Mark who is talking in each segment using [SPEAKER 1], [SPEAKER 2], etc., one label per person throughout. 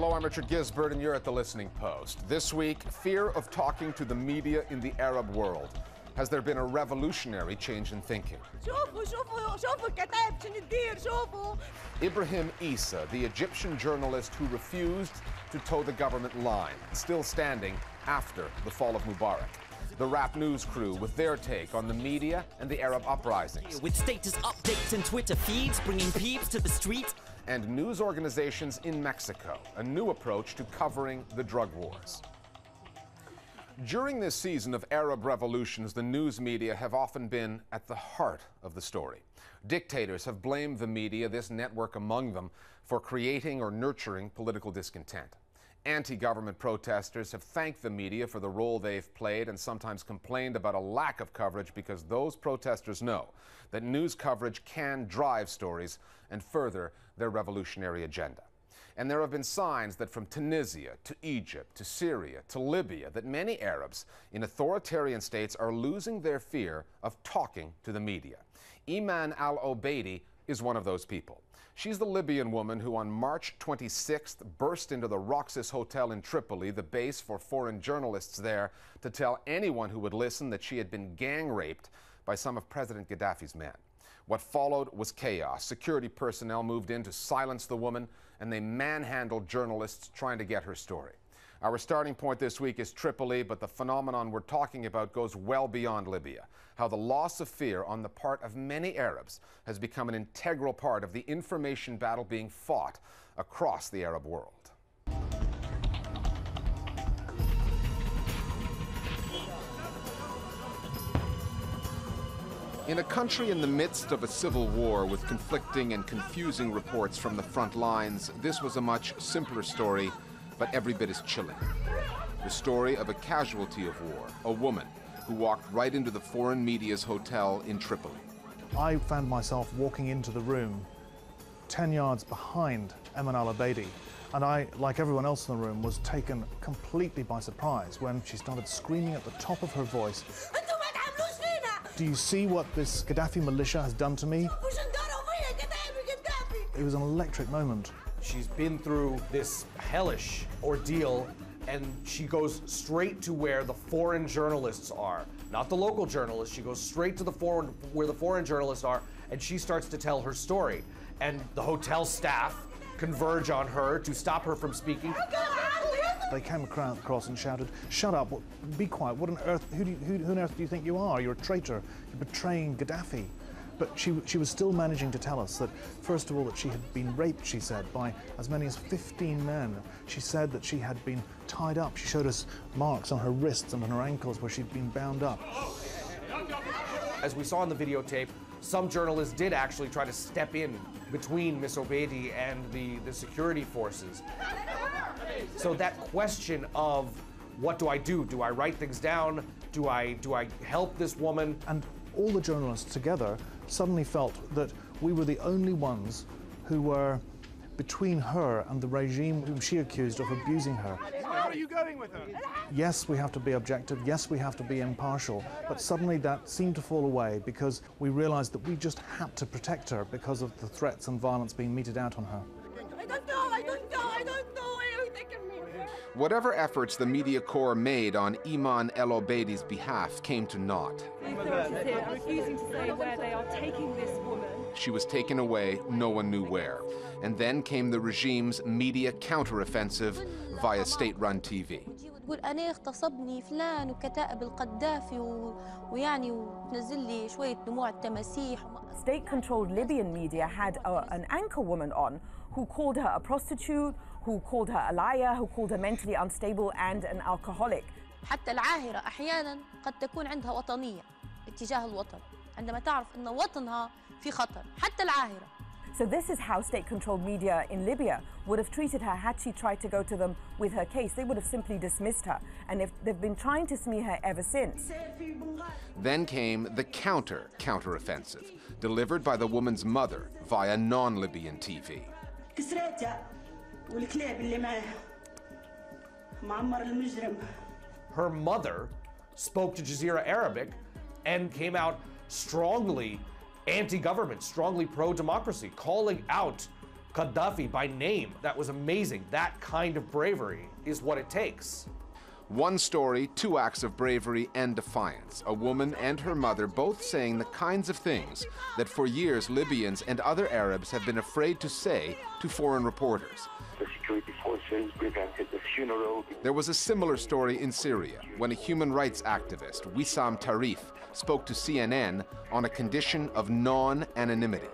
[SPEAKER 1] Hello, I'm Richard Gisbert, and you're at The Listening Post. This week, fear of talking to the media in the Arab world. Has there been a revolutionary change in thinking? Ibrahim Issa, the Egyptian journalist who refused to toe the government line, still standing after the fall of Mubarak. The Rap News crew with their take on the media and the Arab uprisings.
[SPEAKER 2] With status updates and Twitter feeds, bringing peeps to the street.
[SPEAKER 1] And news organizations in Mexico, a new approach to covering the drug wars. During this season of Arab revolutions, the news media have often been at the heart of the story. Dictators have blamed the media, this network among them, for creating or nurturing political discontent. Anti-government protesters have thanked the media for the role they've played and sometimes complained about a lack of coverage because those protesters know that news coverage can drive stories and further their revolutionary agenda. And there have been signs that from Tunisia to Egypt to Syria to Libya that many Arabs in authoritarian states are losing their fear of talking to the media. Eman al-Obeidy is one of those people. She's the Libyan woman who on March 26th burst into the Roxas Hotel in Tripoli, the base for foreign journalists there, to tell anyone who would listen that she had been gang raped by some of President Gaddafi's men. What followed was chaos. Security personnel moved in to silence the woman, and they manhandled journalists trying to get her story. Our starting point this week is Tripoli, but the phenomenon we're talking about goes well beyond Libya. How the loss of fear on the part of many Arabs has become an integral part of the information battle being fought across the Arab world. In a country in the midst of a civil war with conflicting and confusing reports from the front lines, this was a much simpler story, but every bit as chilling. The story of a casualty of war, a woman who walked right into the foreign media's hotel in Tripoli.
[SPEAKER 3] I found myself walking into the room 10 yards behind Eman al-Obeidy, and I, like everyone else in the room, was taken completely by surprise when she started screaming at the top of her voice, "Do you see what this Gaddafi militia has done to me?" It was an electric moment.
[SPEAKER 4] She's been through this hellish ordeal, and she goes straight to where the foreign journalists are. Not the local journalists, she goes straight to where the foreign journalists are, and she starts to tell her story. And the hotel staff converge on her to stop her from speaking.
[SPEAKER 3] They came across and shouted, "Shut up, be quiet, what on earth, who on earth do you think you are? You're a traitor, you're betraying Gaddafi." But she was still managing to tell us that, first of all, that she had been raped, she said, by as many as 15 men. She said that she had been tied up. She showed us marks on her wrists and on her ankles where she'd been bound up.
[SPEAKER 4] As we saw in the videotape, some journalists did actually try to step in between Miss Obeidy and the security forces. So that question of, what do I do? Do I write things down? Do I help this woman?
[SPEAKER 3] And all the journalists together suddenly felt that we were the only ones who were between her and the regime whom she accused of abusing her.
[SPEAKER 5] Where are you going with her?
[SPEAKER 3] Yes, we have to be objective. Yes, we have to be impartial. But suddenly that seemed to fall away because we realized that we just had to protect her because of the threats and violence being meted out on her.
[SPEAKER 5] I don't know. Why are you taking me?
[SPEAKER 1] Whatever efforts the media corps made on Eman al-Obeidy's behalf came to naught.
[SPEAKER 6] They're refusing to say where they are taking this woman.
[SPEAKER 1] She was taken away, no one knew where. And then came the regime's media counteroffensive via state-run TV.
[SPEAKER 7] تقول أنا اغتصبني فلان وكتائب القذافي ويعني وتنزل لي شوية دموع التماسيح.
[SPEAKER 8] State-controlled Libyan media had an anchor woman on who called her a prostitute, who called her a liar, who called her mentally unstable and an alcoholic.
[SPEAKER 7] حتى العاهرة أحيانا قد تكون عندها وطنية اتجاه الوطن عندما تعرف أن وطنها في خطر حتى العاهرة.
[SPEAKER 8] So this is how state-controlled media in Libya would have treated her had she tried to go to them with her case. They would have simply dismissed her, and they've been trying to smear her ever since.
[SPEAKER 1] Then came the counter-offensive, delivered by the woman's mother via non-Libyan TV.
[SPEAKER 4] Her mother spoke to Jazeera Arabic and came out strongly anti-government, strongly pro-democracy, calling out Gaddafi by name. That was amazing. That kind of bravery is what it takes.
[SPEAKER 1] One story, two acts of bravery and defiance. A woman and her mother both saying the kinds of things that for years Libyans and other Arabs have been afraid to say to foreign reporters.
[SPEAKER 9] The security forces prevented the funeral.
[SPEAKER 1] There was a similar story in Syria when a human rights activist, Wissam Taraf, spoke to CNN on a condition of non-anonymity.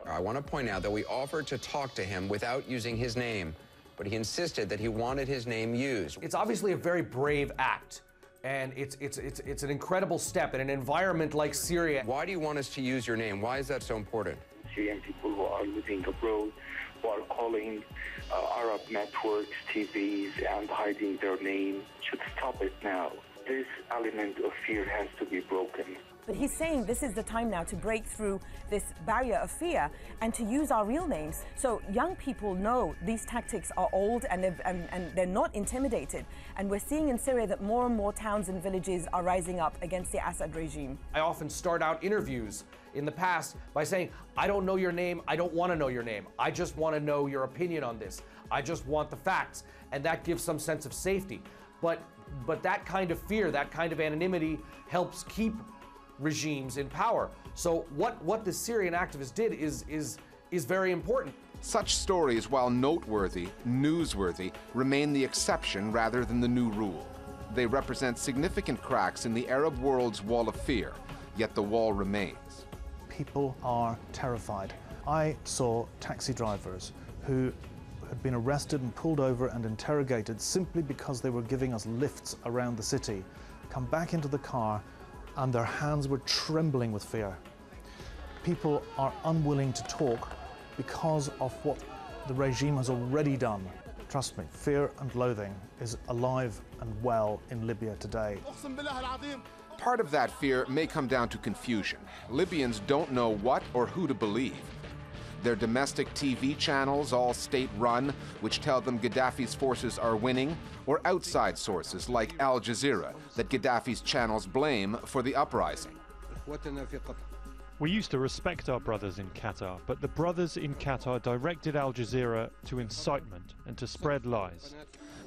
[SPEAKER 10] I want to point out that we offered to talk to him without using his name, but he insisted that he wanted his name used.
[SPEAKER 4] It's obviously a very brave act, and it's an incredible step in an environment like Syria.
[SPEAKER 10] Why do you want us to use your name? Why is that so important?
[SPEAKER 9] Syrian people who are living abroad, who are calling Arab networks, TVs, and hiding their name, should stop it now. This element of fear has to be broken.
[SPEAKER 8] But he's saying this is the time now to break through this barrier of fear and to use our real names. So young people know these tactics are old and they're not intimidated. And we're seeing in Syria that more and more towns and villages are rising up against the Assad regime.
[SPEAKER 4] I often start out interviews in the past by saying, I don't know your name, I don't want to know your name. I just want to know your opinion on this. I just want the facts. And that gives some sense of safety. But that kind of fear, that kind of anonymity helps keep regimes in power. So what the Syrian activist did is very important.
[SPEAKER 1] Such stories, while noteworthy, newsworthy, remain the exception rather than the new rule. They represent significant cracks in the Arab world's wall of fear, yet the wall remains.
[SPEAKER 3] People are terrified. I saw taxi drivers who had been arrested and pulled over and interrogated simply because they were giving us lifts around the city, come back into the car and their hands were trembling with fear. People are unwilling to talk because of what the regime has already done. Trust me, fear and loathing is alive and well in Libya today.
[SPEAKER 1] Part of that fear may come down to confusion. Libyans don't know what or who to believe. Their domestic TV channels, all state-run, which tell them Gaddafi's forces are winning, or outside sources like Al Jazeera that Gaddafi's channels blame for the uprising.
[SPEAKER 11] We used to respect our brothers in Qatar, but the brothers in Qatar directed Al Jazeera to incitement and to spread lies.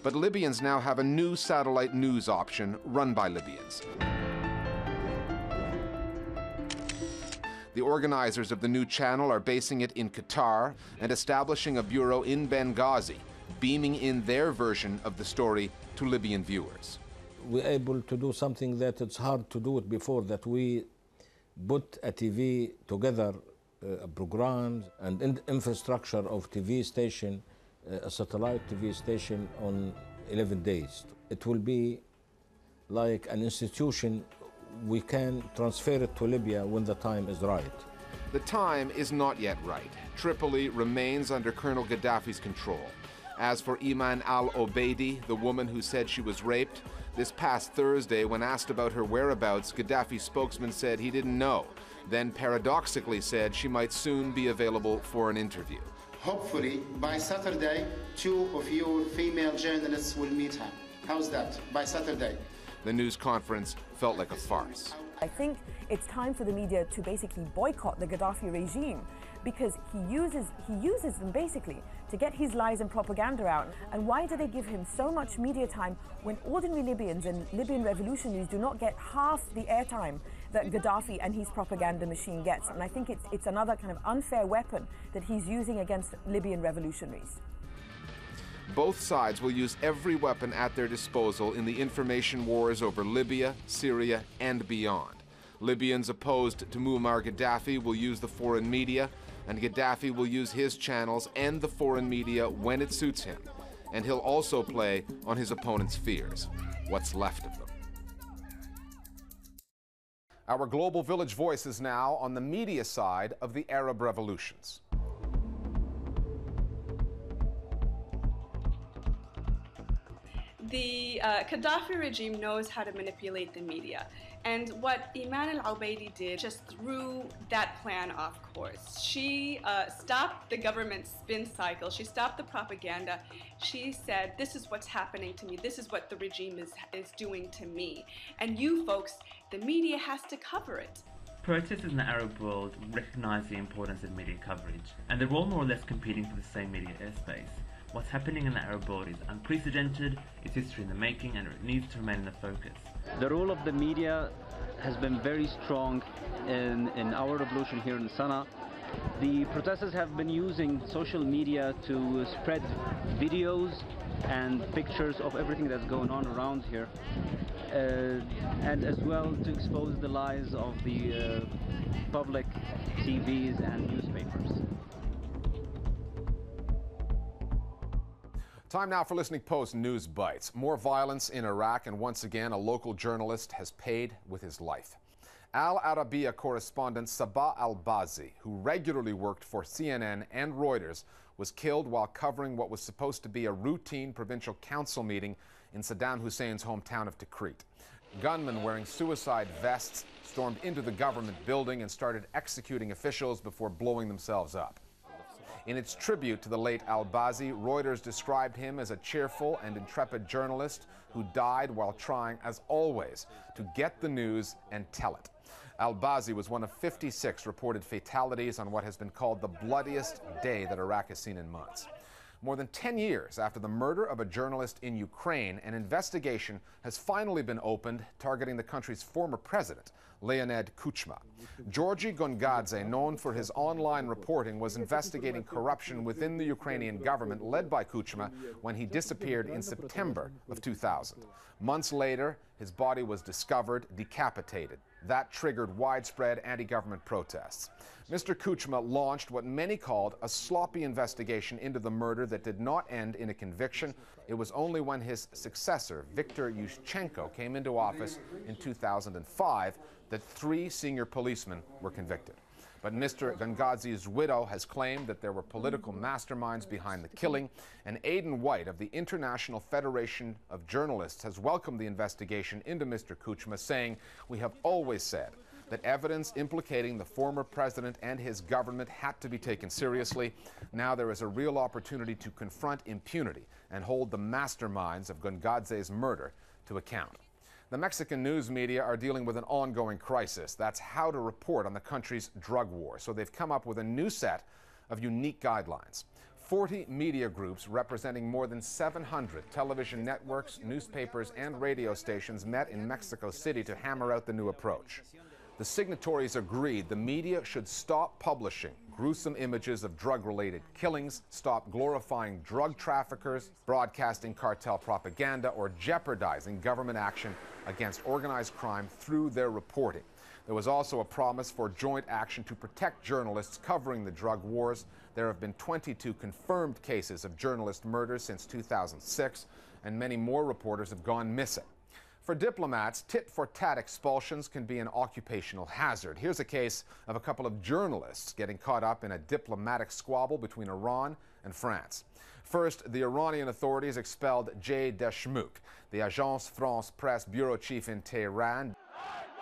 [SPEAKER 1] But Libyans now have a new satellite news option run by Libyans. The organizers of the new channel are basing it in Qatar and establishing a bureau in Benghazi, beaming in their version of the story to Libyan viewers.
[SPEAKER 12] We're able to do something that it's hard to do it before, that we put a TV together, programs and infrastructure of TV station, a satellite TV station on 11 days. It will be like an institution. We can transfer it to Libya when the time is right.
[SPEAKER 1] The time is not yet right. Tripoli remains under Colonel Gaddafi's control. As for Eman al-Obeidy, the woman who said she was raped, this past Thursday, when asked about her whereabouts, Gaddafi's spokesman said he didn't know, then paradoxically said she might soon be available for an interview.
[SPEAKER 13] Hopefully, by Saturday, 2 of your female journalists will meet her. How's that? By Saturday.
[SPEAKER 1] The news conference felt like a farce.
[SPEAKER 8] I think it's time for the media to basically boycott the Gaddafi regime because he uses them basically to get his lies and propaganda out. And why do they give him so much media time when ordinary Libyans and Libyan revolutionaries do not get half the airtime that Gaddafi and his propaganda machine gets? And I think it's another kind of unfair weapon that he's using against Libyan revolutionaries.
[SPEAKER 1] Both sides will use every weapon at their disposal in the information wars over Libya, Syria, and beyond. Libyans opposed to Muammar Gaddafi will use the foreign media, and Gaddafi will use his channels and the foreign media when it suits him. And he'll also play on his opponent's fears, what's left of them. Our Global Village voice is now on the media side of the Arab revolutions.
[SPEAKER 14] The Gaddafi regime knows how to manipulate the media. And what Iman al-Obeidy did just threw that plan off course. She stopped the government spin cycle. She stopped the propaganda. She said, this is what's happening to me. This is what the regime is doing to me. And you folks, the media has to cover it.
[SPEAKER 15] Protesters in the Arab world recognise the importance of media coverage, and they're all more or less competing for the same media airspace. What's happening in the Arab world is unprecedented, it's history in the making, and it needs to remain in the focus.
[SPEAKER 16] The role of the media has been very strong in our revolution here in Sana'a. The protesters have been using social media to spread videos and pictures of everything that's going on around here, and as well to expose the lies of the public TVs and newspapers.
[SPEAKER 1] Time now for Listening Post News Bites. More violence in Iraq, and once again, a local journalist has paid with his life. Al Arabiya correspondent Sabah al-Bazi, who regularly worked for CNN and Reuters, was killed while covering what was supposed to be a routine provincial council meeting in Saddam Hussein's hometown of Tikrit. Gunmen wearing suicide vests stormed into the government building and started executing officials before blowing themselves up. In its tribute to the late al-Bazi, Reuters described him as a cheerful and intrepid journalist who died while trying, as always, to get the news and tell it. Al-Bazi was one of 56 reported fatalities on what has been called the bloodiest day that Iraq has seen in months. More than 10 years after the murder of a journalist in Ukraine, an investigation has finally been opened targeting the country's former president, Leonid Kuchma. Georgy Gongadze, known for his online reporting, was investigating corruption within the Ukrainian government led by Kuchma when he disappeared in September of 2000. Months later, his body was discovered decapitated. That triggered widespread anti-government protests. Mr. Kuchma launched what many called a sloppy investigation into the murder that did not end in a conviction. It was only when his successor, Viktor Yushchenko, came into office in 2005 that 3 senior policemen were convicted. But Mr. Gongadze's widow has claimed that there were political masterminds behind the killing, and Aidan White of the International Federation of Journalists has welcomed the investigation into Mr. Kuchma, saying, "We have always said that evidence implicating the former president and his government had to be taken seriously. Now there is a real opportunity to confront impunity and hold the masterminds of Gongadze's murder to account." The Mexican news media are dealing with an ongoing crisis. That's how to report on the country's drug war. So they've come up with a new set of unique guidelines. 40 media groups representing more than 700 television networks, newspapers, and radio stations met in Mexico City to hammer out the new approach. The signatories agreed the media should stop publishing gruesome images of drug-related killings, stop glorifying drug traffickers, broadcasting cartel propaganda, or jeopardizing government action against organized crime through their reporting. There was also a promise for joint action to protect journalists covering the drug wars. There have been 22 confirmed cases of journalist murders since 2006, and many more reporters have gone missing. For diplomats, tit-for-tat expulsions can be an occupational hazard. Here's a case of a couple of journalists getting caught up in a diplomatic squabble between Iran and France. First, the Iranian authorities expelled Jay Deshmouk, the Agence France Presse bureau chief in Tehran.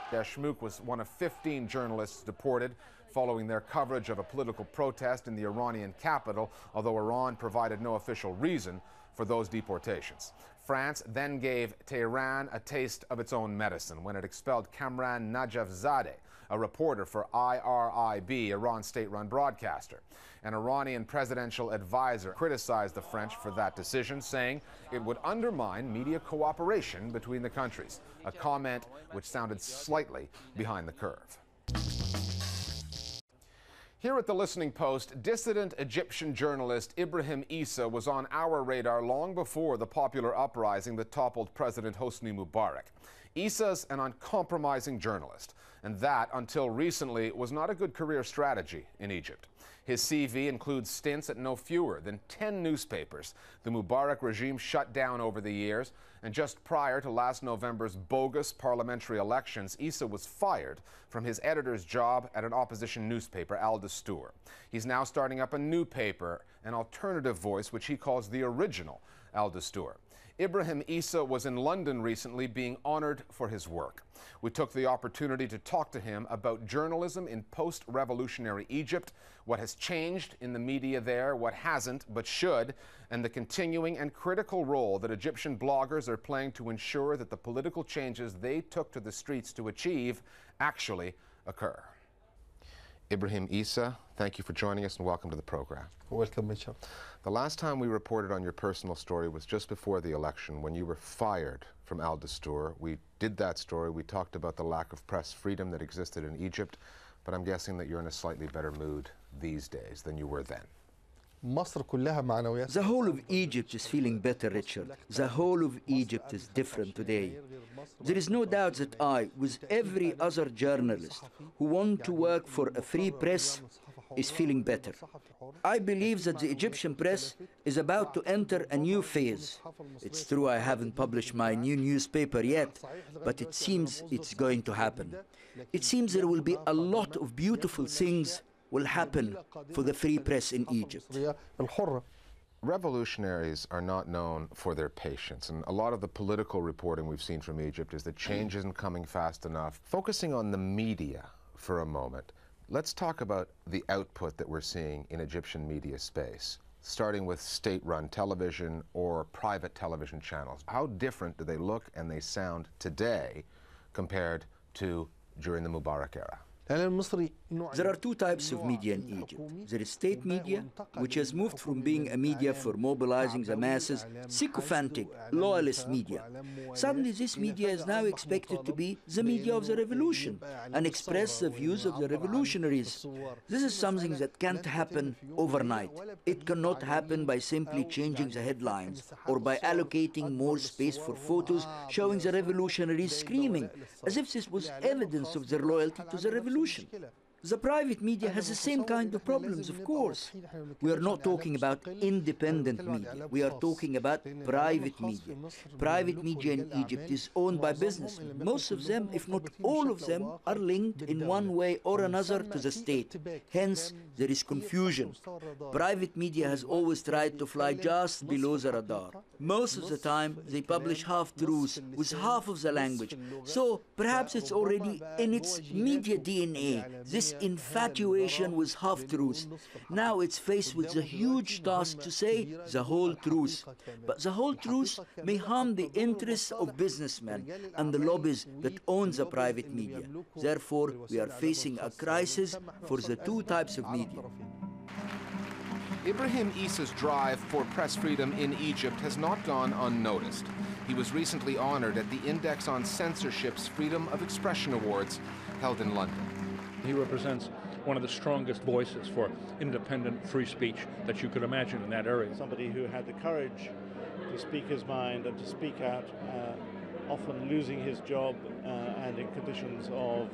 [SPEAKER 1] Deshmouk was one of 15 journalists deported following their coverage of a political protest in the Iranian capital, although Iran provided no official reason for those deportations. France then gave Tehran a taste of its own medicine when it expelled Kamran Najafzadeh, a reporter for IRIB, Iran's state-run broadcaster. An Iranian presidential advisor criticized the French for that decision, saying it would undermine media cooperation between the countries, a comment which sounded slightly behind the curve. Here at the Listening Post, dissident Egyptian journalist Ibrahim Issa was on our radar long before the popular uprising that toppled President Hosni Mubarak. Issa's an uncompromising journalist, and that, until recently, was not a good career strategy in Egypt. His CV includes stints at no fewer than 10 newspapers the Mubarak regime shut down over the years, and just prior to last November's bogus parliamentary elections, Issa was fired from his editor's job at an opposition newspaper, Al-Dastur. He's now starting up a new paper, an alternative voice, which he calls the original Al-Dastur. Ibrahim Issa was in London recently being honored for his work. We took the opportunity to talk to him about journalism in post-revolutionary Egypt, what has changed in the media there, what hasn't but should, and the continuing and critical role that Egyptian bloggers are playing to ensure that the political changes they took to the streets to achieve actually occur. Ibrahim Issa, thank you for joining us and welcome to the program.
[SPEAKER 17] Welcome, Mitchell.
[SPEAKER 1] The last time we reported on your personal story was just before the election when you were fired from Al Dastour. We did that story. We talked about the lack of press freedom that existed in Egypt, but I'm guessing that you're in a slightly better mood these days than you were then.
[SPEAKER 17] The
[SPEAKER 18] whole of Egypt is feeling better, Richard. The whole of Egypt is different today. There is no doubt that I, with every other journalist who wants to work for a free press, is feeling better. I believe that the Egyptian press is about to enter a new phase. It's true I haven't published my new newspaper yet, but it seems it's going to happen. It seems there will be a lot of beautiful things will happen for the free press in Egypt.
[SPEAKER 1] Revolutionaries are not known for their patience, and a lot of the political reporting we've seen from Egypt is that change isn't coming fast enough. Focusing on the media for a moment, let's talk about the output that we're seeing in Egyptian media space, starting with state-run television or private television channels. How different do they look and they sound today compared to during the Mubarak era?
[SPEAKER 18] There are two types of media in Egypt. There is state media, which has moved from being a media for mobilizing the masses, sycophantic, loyalist media. Suddenly this media is now expected to be the media of the revolution and express the views of the revolutionaries. This is something that can't happen overnight. It cannot happen by simply changing the headlines or by allocating more space for photos showing the revolutionaries screaming, as if this was evidence of their loyalty to the revolution. The private media has the same kind of problems, of course. We are not talking about independent media. We are talking about private media. Private media in Egypt is owned by businessmen. Most of them, if not all of them, are linked in one way or another to the state. Hence, there is confusion. Private media has always tried to fly just below the radar. Most of the time, they publish half-truths with half of the language. So, perhaps it's already in its media DNA. This infatuation with half-truths. Now it's faced with the huge task to say the whole truth. But the whole truth may harm the interests of businessmen and the lobbies that own the private media. Therefore, we are facing a crisis for the two types of media.
[SPEAKER 1] Ibrahim Issa's drive for press freedom in Egypt has not gone unnoticed. He was recently honored at the Index on Censorship's Freedom of Expression Awards held in London.
[SPEAKER 19] He represents one of the strongest voices for independent free speech that you could imagine in that area.
[SPEAKER 20] Somebody who had the courage to speak his mind and to speak out, often losing his job and in conditions of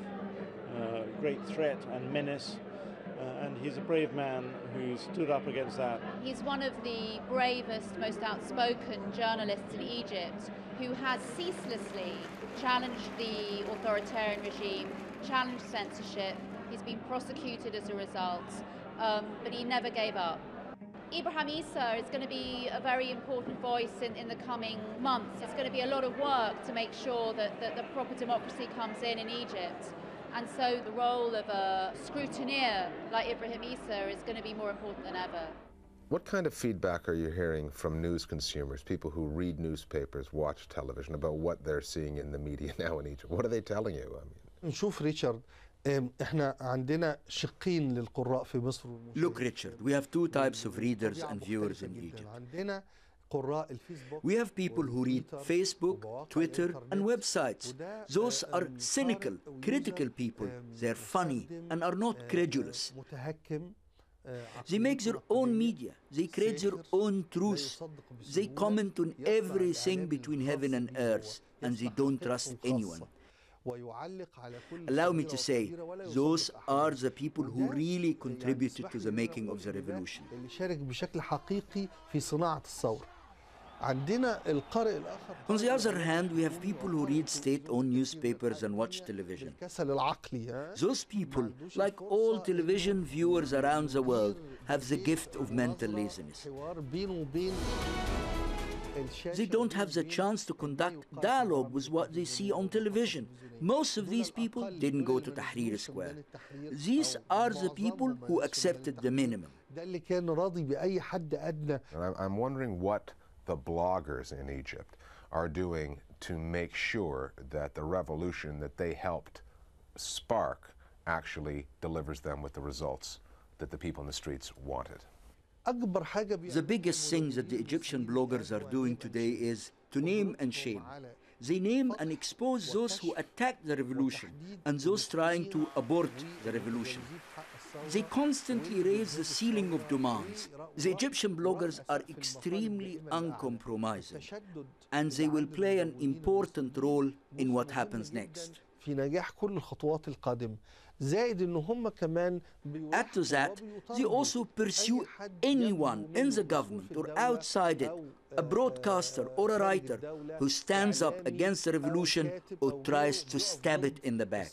[SPEAKER 20] great threat and menace. And he's a brave man who stood up against that.
[SPEAKER 21] He's one of the bravest, most outspoken journalists in Egypt who has ceaselessly challenged the authoritarian regime, challenged censorship. He's been prosecuted as a result, but he never gave up. Ibrahim Issa is going to be a very important voice in the coming months. It's going to be a lot of work to make sure that the proper democracy comes in Egypt. And so the role of a scrutineer like Ibrahim Issa is going to be more important than ever.
[SPEAKER 1] What kind of feedback are you hearing from news consumers, people who read newspapers, watch television, about what they're seeing in the media now in Egypt? What are they telling you?
[SPEAKER 17] نشوف ريتشارد احنا عندنا شقين للقراء في مصر.
[SPEAKER 18] Look, Richard, we have two types of readers and viewers in Egypt. We have people who read Facebook, Twitter, and websites. Those are cynical, critical people. They're funny and are not credulous. They make their own media. They create their own truth. They comment on everything between heaven and earth, and they don't trust anyone. Allow me to say, those are the people who really contributed to the making of the revolution. On the other hand, we have people who read state-owned newspapers and watch television. Those people, like all television viewers around the world, have the gift of mental laziness. They don't have the chance to conduct dialogue with what they see on television. Most of these people didn't go to Tahrir Square. These are the people who accepted the minimum.
[SPEAKER 1] I'm wondering what the bloggers in Egypt are doing to make sure that the revolution that they helped spark actually delivers them with the results that the people in the streets wanted.
[SPEAKER 18] The biggest thing that the Egyptian bloggers are doing today is to name and shame. They name and expose those who attacked the revolution and those trying to abort the revolution. They constantly raise the ceiling of demands. The Egyptian bloggers are extremely uncompromising, and they will play an important role in what happens next. Add to that, they also pursue anyone in the government or outside it, a broadcaster or a writer, who stands up against the revolution or tries to stab it in the back.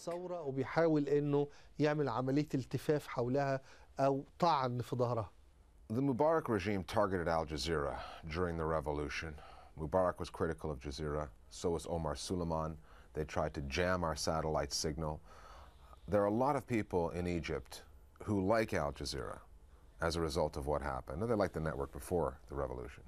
[SPEAKER 1] The Mubarak regime targeted Al Jazeera during the revolution. Mubarak was critical of Jazeera, so was Omar Suleiman. They tried to jam our satellite signal. There are a lot of people in Egypt who like Al Jazeera as a result of what happened. They liked the network before the revolution.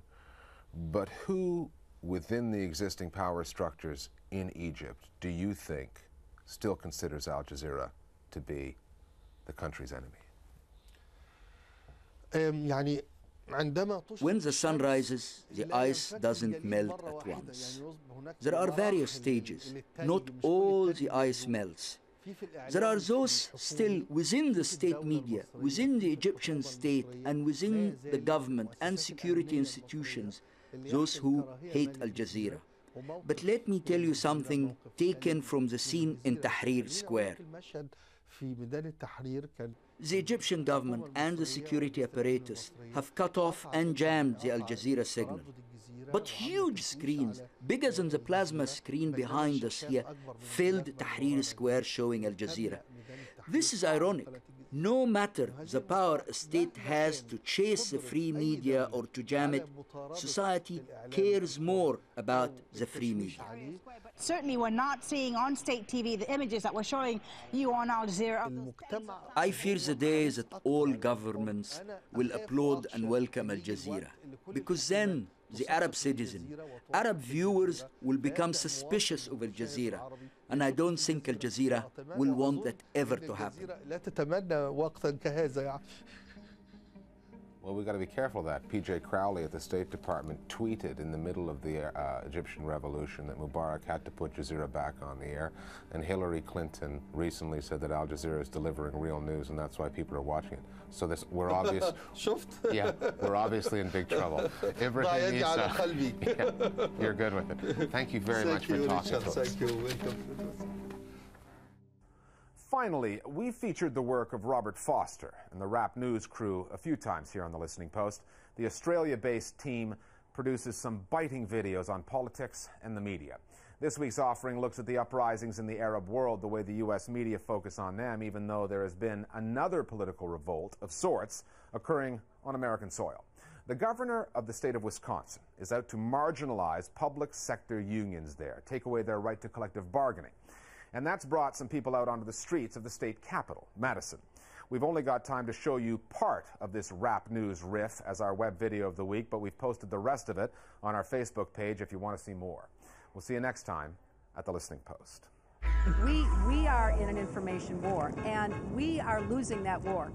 [SPEAKER 1] But who within the existing power structures in Egypt do you think still considers Al Jazeera to be the country's enemy?
[SPEAKER 18] When the sun rises, the ice doesn't melt at once. There are various stages. Not all the ice melts. There are those still within the state media, within the Egyptian state, and within the government and security institutions, those who hate Al Jazeera. But let me tell you something taken from the scene in Tahrir Square. The Egyptian government and the security apparatus have cut off and jammed the Al Jazeera signal. But huge screens, bigger than the plasma screen behind us here, filled Tahrir Square showing Al Jazeera. This is ironic. No matter the power a state has to chase the free media or to jam it, society cares more about the free media.
[SPEAKER 2] Certainly we're not seeing on state TV the images that we're showing you on Al Jazeera.
[SPEAKER 18] I fear the day that all governments will applaud and welcome Al Jazeera, because then the Arab citizen, Arab viewers will become suspicious of Al Jazeera, and I don't think Al Jazeera will want that ever to happen.
[SPEAKER 1] Well, we've got to be careful of that. P.J. Crowley at the State Department tweeted in the middle of the Egyptian revolution that Mubarak had to put Jazeera back on the air. And Hillary Clinton recently said that Al Jazeera is delivering real news, and that's why people are watching it. So we're we're obviously in big trouble. Ibrahim Issa, you're good with it. Thank you very much for talking to us.
[SPEAKER 17] Thank you. Welcome.
[SPEAKER 1] Finally, we featured the work of Robert Foster and the Rap News crew a few times here on The Listening Post. The Australia-based team produces some biting videos on politics and the media. This week's offering looks at the uprisings in the Arab world, the way the U.S. media focus on them, even though there has been another political revolt of sorts occurring on American soil. The governor of the state of Wisconsin is out to marginalize public sector unions there, take away their right to collective bargaining. And that's brought some people out onto the streets of the state capital, Madison. We've only got time to show you part of this Rap News riff as our web video of the week, but we've posted the rest of it on our Facebook page if you want to see more. We'll see you next time at The Listening Post.
[SPEAKER 22] We are in an information war, and we are losing that war.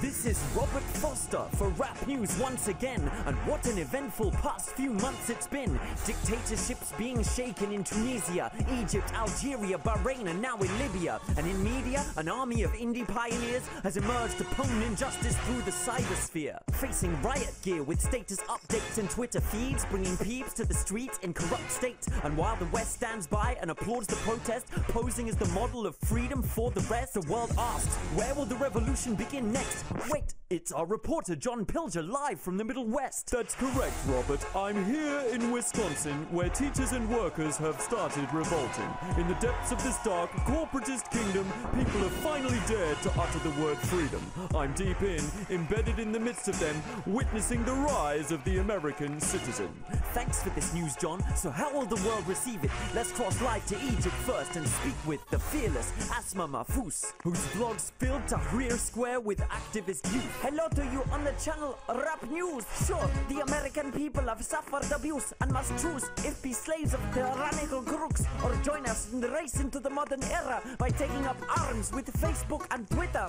[SPEAKER 23] This is Robert Foster for Rap News once again, and what an eventful past few months it's been. Dictatorships being shaken in Tunisia, Egypt, Algeria, Bahrain, and now in Libya. And in media, an army of indie pioneers has emerged to pwn injustice through the cybersphere. Facing riot gear with status updates and Twitter feeds, bringing peeps to the street in corrupt state. And while the West stands by and applauds the protest, posing as the model of freedom for the rest, the world asks, where will the revolution begin next? Wait, it's our reporter John Pilger live from the Middle West.
[SPEAKER 24] That's correct, Robert. I'm here in Wisconsin, where teachers and workers have started revolting. In the depths of this dark, corporatist kingdom, people have finally dared to utter the word freedom. I'm deep in, embedded in the midst of them, witnessing the rise of the American citizen.
[SPEAKER 23] Thanks for this news, John. So how will the world receive it? Let's cross live to Egypt first and speak with the fearless Asma Mahfouz, whose vlogs filled Tahrir Square with activist youth.
[SPEAKER 25] Hello to you on the channel Rap News. Sure, the American people have suffered abuse and must choose if be slaves of tyrannical crooks or
[SPEAKER 23] Join us in the race into the modern era by taking up arms with Facebook and Twitter.